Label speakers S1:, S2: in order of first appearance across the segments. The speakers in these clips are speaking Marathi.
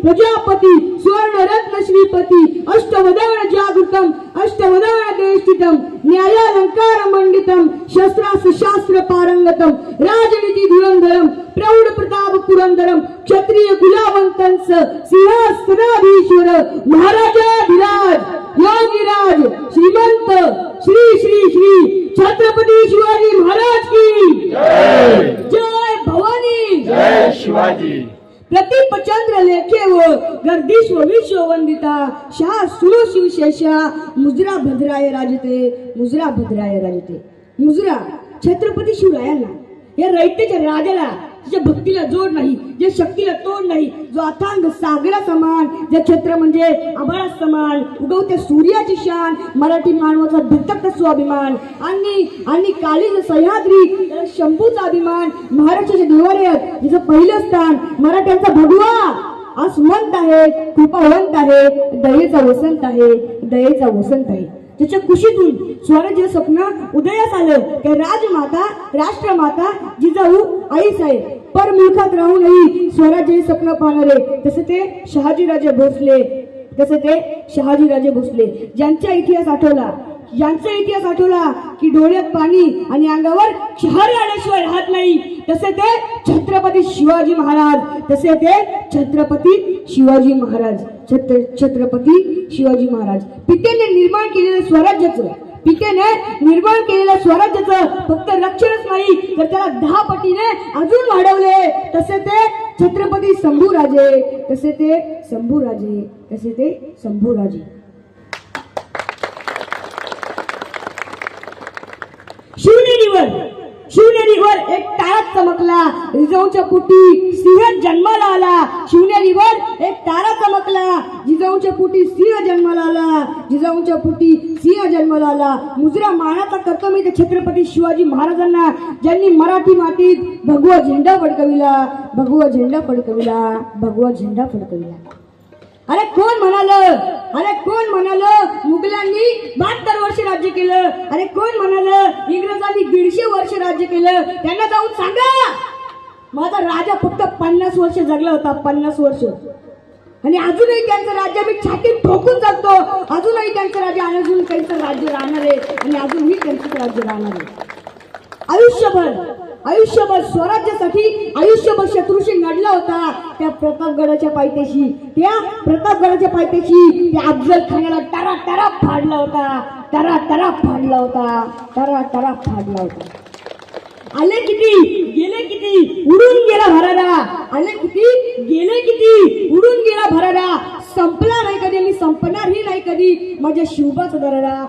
S1: प्रजापती सुवर्णरत्न श्रीपती अष्टवदन जागृतम अष्टवदन देशितम न्यायालंकार मंडितम शस्त्रास्त्र शास्त्र पारंगतम राजनीती धुरंधरम प्रौढ प्रताप पुरंदरम क्षत्रिय कुलावंतंस सिंहासनाधीश्वर महाराजाधिराज योगीराज श्रीमंत श्री श्री श्री छत्रपती शिवाजी महाराज की जय भवानी
S2: जय शिवाजी.
S1: प्रतिपचंद्र लेखे व गर्दीश व विश्ववंदिता शाह सुरो शिवशेषा मुजरा भद्राय राजते मुजरा भद्राय राजते. मुजरा छत्रपती शिवरायांना या रयतेच्या राजाला ज्या भक्तीला जोड नाही जे शक्तीला तोड नाही जो अथांग सागरा समान जे छत्र म्हणजे आभाळा समान उगवत्या सूर्याची शान मराठी मानवाचा धगधगता स्वाभिमान आणि कालीज सह्याद्री शंभूचा अभिमान महाराष्ट्राच्या देवालयात जिचं पहिलं स्थान मराठ्यांचा भगवा आसमंत आहे कृपावंत आहे दयेचा वसंत आहे दयेचा वसंत आहे. त्याच्या कुशीतून स्वराज्य स्वप्न उदयास आलं त्या राजमाता राष्ट्रमाता जिजाऊ आई साहेब पर मुलखात राहूनही स्वराज्य स्वप्न पाहणारे तसे ते शहाजीराजे भोसले ज्यांचा इतिहास आठवला की डोळ्यात पाणी आणि अंगावर शहर आल्याशिवाय राहत नाही तसे ते छत्रपती शिवाजी महाराज पित्याने निर्माण केलेल्या स्वराज्याचं फक्त रक्षणच नाही तर त्याला 10 पटीने अजून वाढवले तसे ते छत्रपती शंभूराजे. शिवनेरीवर एक तारा चमकला जिजाऊच्या पोटी सिंह जन्माला आला. शिवनेरीवर एक तारा चमकला जिजाऊच्या पोटी सिंह जन्माला आला. मुजरा मानाचा करतो मी त्या छत्रपती शिवाजी महाराजांना ज्यांनी मराठी मातीत भगवा झेंडा फडकविला. अरे कोण म्हणालं मुघलांनी 72 वर्ष राज्य केलं. अरे कोण म्हणालं इंग्रजांनी 150 वर्ष राज्य केलं. त्यांना जाऊन सांगा माझा राजा फक्त 50 वर्ष जगला होता 50 वर्ष आणि अजूनही त्यांचं राज्य मी छातीत ठोकून जगतो. अजूनही त्यांचं राज्य अजून त्यांचं राज्य राहणार आहे आणि अजूनही त्यांचं राज्य राहणार आहे. आयुष्यभर स्वराज्यासाठी आयुष्यभर शत्रूशी लढला होता. त्या प्रतापगडाच्या पायथ्याशी त्या अफजल खानाला टरा फाडला होता. आले किती गेले किती उडून गेला भराडा. संपला नाही कधी आणि संपणारही नाही कधी माझ्या शिवबाचा दराडा.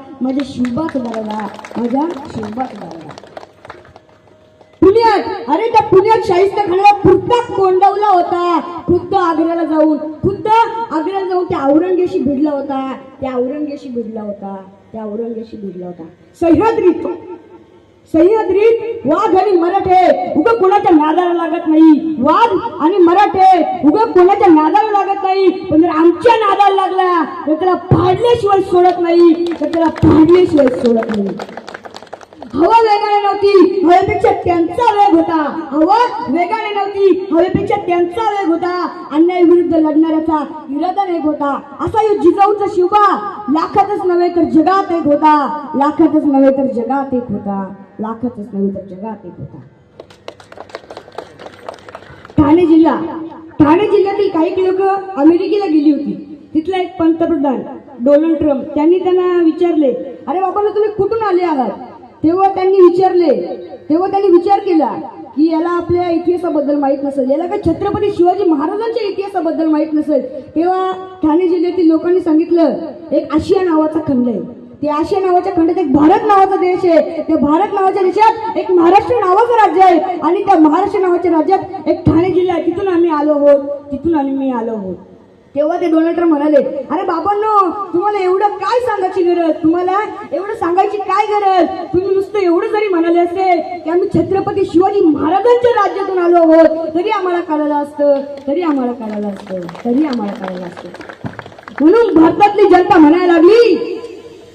S1: पुण्यात शाहिस्ते खानाला खुद्द कोंडवला होता. खुद्द आग्र्याला जाऊन त्या औरंगजेबाशी भिडला होता. सह्याद्रीत वाघ आणि मराठे उगा कोणाच्या नादाला लागत नाही. पण जर आमच्या नादाला लागला तर त्याला फाडल्याशिवाय सोडत नाही. हवा वेगाने नव्हती हवेपेक्षा त्यांचा वेग होता. अन्याय विरुद्ध लढणाऱ्याचा इरादा एक होता. असा यो जिजाऊचा शिवबा लाखातच नव्हे तर जगात एक होता. ठाणे जिल्ह्यातील काही लोक अमेरिकेला गेली होती. तिथला एक पंतप्रधान डोनाल्ड ट्रम्प त्यांनी त्यांना विचारले अरे बाबा तुम्ही कुठून आले आहात. तेव्हा त्यांनी विचार केला की याला आपल्या इतिहासाबद्दल माहित नसेल याला काय छत्रपती शिवाजी महाराजांच्या इतिहासाबद्दल माहित नसेल. तेव्हा ठाणे जिल्ह्यातील लोकांनी सांगितलं एक आशिया नावाचा खंड आहे. त्या आशिया नावाच्या खंडात एक भारत नावाचा देश आहे. त्या भारत नावाच्या देशात एक महाराष्ट्र नावाचं राज्य आहे आणि त्या महाराष्ट्र नावाच्या राज्यात एक ठाणे जिल्हा आहे. तिथून आम्ही आलो आहोत. तेव्हा ते डोनाल्ड ट्रम्प म्हणाले अरे बाबांनो तुम्हाला एवढं काय सांगायची गरज तुम्ही नुसतं एवढं जरी म्हणाले असते की आम्ही छत्रपती शिवाजी महाराजांच्या राज्यातून आलो आहोत तरी आम्हाला कळलं असतं. म्हणून भारतातली जनता म्हणायला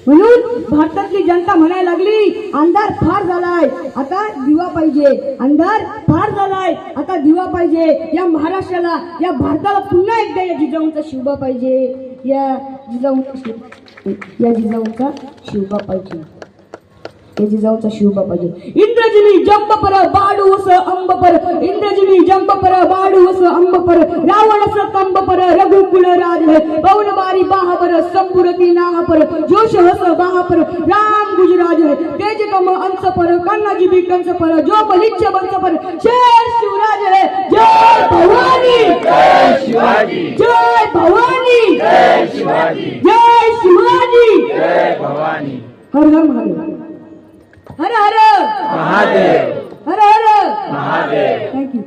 S1: म्हणून भारतातली जनता म्हणायला लागली अंधार फार झालाय आता दिवा पाहिजे, अंधार फार झालाय आता दिवा पाहिजे. या महाराष्ट्राला, या भारताला पुन्हा एकदा या जिजाऊंचा शिवबा पाहिजे, या जिजाऊंचा शिवबा पाहिजे, या जिजाऊचा शिवबा पाहिजे. इंद्रजिनी जंब पर बाडू अस अंब पर, इंद्रजिनी जंब पर बाडू अस अंब पर, रावण अस कंब पर रघुकुल राज है, पवन बारी बाह पर संपुरती नाह पर, जोश हस बाह पर राम गुजराज है, तेज कम अंश पर कन्नाजी भी कंस पर, जो बलिच्छ वंश पर शेर शिवराज है. जय भवानी,
S2: जय शिवाजी,
S1: जय भवानी,
S2: जय शिवाजी,
S1: जय शिवाजी,
S2: जय भवानी.
S1: हर हर महादेव, हर हर
S2: महादेव,
S1: हर हर
S2: महादेव.
S1: थँक्यू.